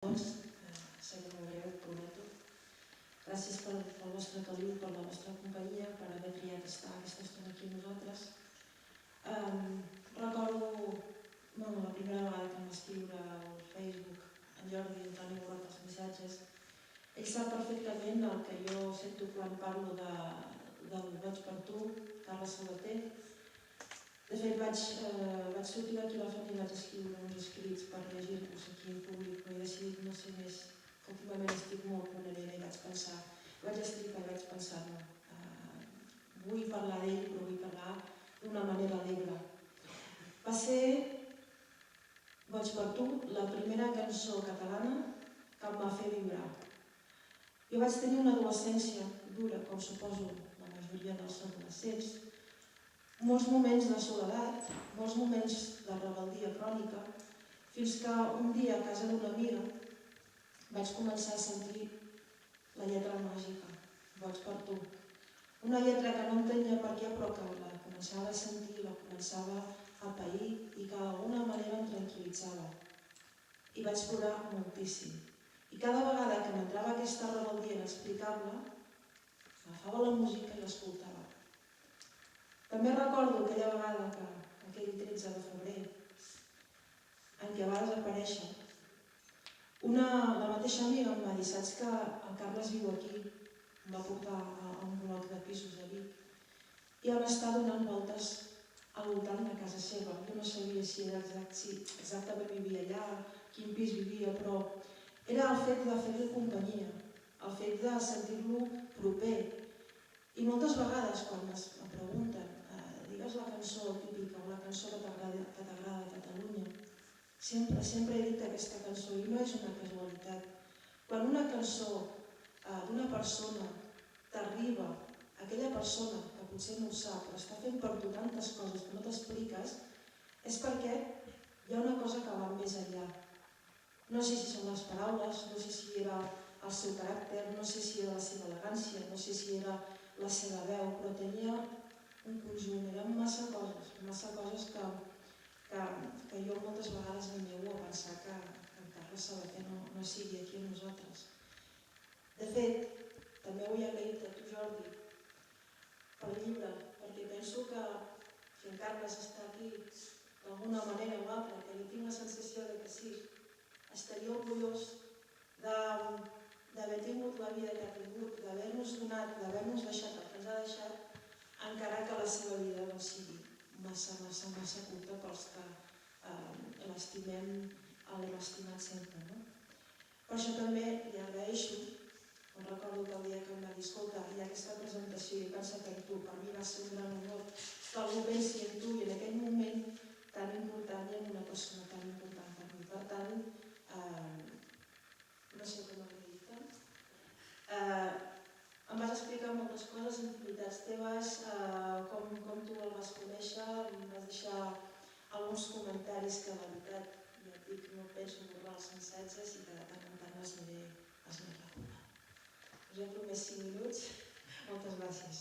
Seré molt breu, prometo. Gràcies pel vostre caliu, per la vostra companyia, per haver triat estar aquesta estona aquí amb nosaltres. Recordo la primera vegada que em va escriure al Facebook en Jordi, en Toni Borrat, els missatges. Ell sap perfectament el que jo sento quan parlo del Vaig per tu, Carles Sabater. De fet, vaig sortir d'aquí a la feina i vaig escriure uns escrits per llegir-los aquí en públic, però he decidit no ser més, que últimament estic molt ponent i vaig pensar, vaig estripar i vaig pensar, no, vull parlar d'ell, però vull parlar d'una manera alegre. Va ser, Vaig per tu, la primera cançó catalana que em va fer vibrar. Jo vaig tenir una adolescència dura, com suposo la majoria dels adolescents, molts moments de soledat, molts moments de rebeldia crònica, fins que un dia a casa d'una amiga vaig començar a sentir la lletra màgica, Vaig per tu. Una lletra que no entenia per què, però que la començava a sentir, la començava a pair i que d'alguna manera em tranquil·litzava. I vaig plorar moltíssim. I cada vegada que m'entrava aquesta rebeldia inexplicable, agafava la música i l'escoltava. També recordo aquella vegada que, aquell 13 de febrer, en què va desaparèixer, la mateixa amiga em va dir, saps que el Carles viu aquí, em va portar a un bloc de pisos de Vic, i vam estar donant voltes al voltant de casa seva. Jo no sabia si exactament vivia allà, quin pis vivia, però era el fet de fer-li companyia, el fet de sentir-lo proper. I moltes vegades, quan em pregunten, digues la cançó típica o la cançó que t'agrada de Catalunya, sempre he dit aquesta cançó i no és una casualitat. Quan una cançó d'una persona t'arriba, aquella persona que potser no ho sap, però està fent per tu tantes coses que no t'expliques, és perquè hi ha una cosa que va més enllà. No sé si són les paraules, no sé si era el seu caràcter, no sé si era la seva elegància, no sé si era la seva veu, però tenia un conjunt, eren massa coses que jo moltes vegades em llevo a pensar que en Carles Sabater no sigui aquí amb nosaltres. De fet, també vull agrair-te a tu, Jordi, pel llibre, perquè penso que si en Carles està aquí d'alguna manera o altra, que jo tinc la sensació que sí, estaria orgullós d'haver tingut la vida que ha tingut, d'haver-nos donat, d'haver-nos deixat el que ens ha deixat, encara que la seva vida no sigui massa curta pels que l'estimem, l'hem estimat sempre. Per això també li agraeixo, em recordo que el dia que em va dir, escolta, hi ha aquesta presentació i he pensat en tu, per mi va ser un gran honor que algú pensi en tu i en aquell moment tan important i en una persona tan important per mi. Per tant, no sé com agrair-te. Em vas explicar moltes coses, intimitats teves, com tu el vas conèixer, em vas deixar alguns comentaris que la veritat, ja et dic, no penso borrar-los sencers i que de tant en tant els aniré recordant. Us he promès 5 minuts. Moltes gràcies.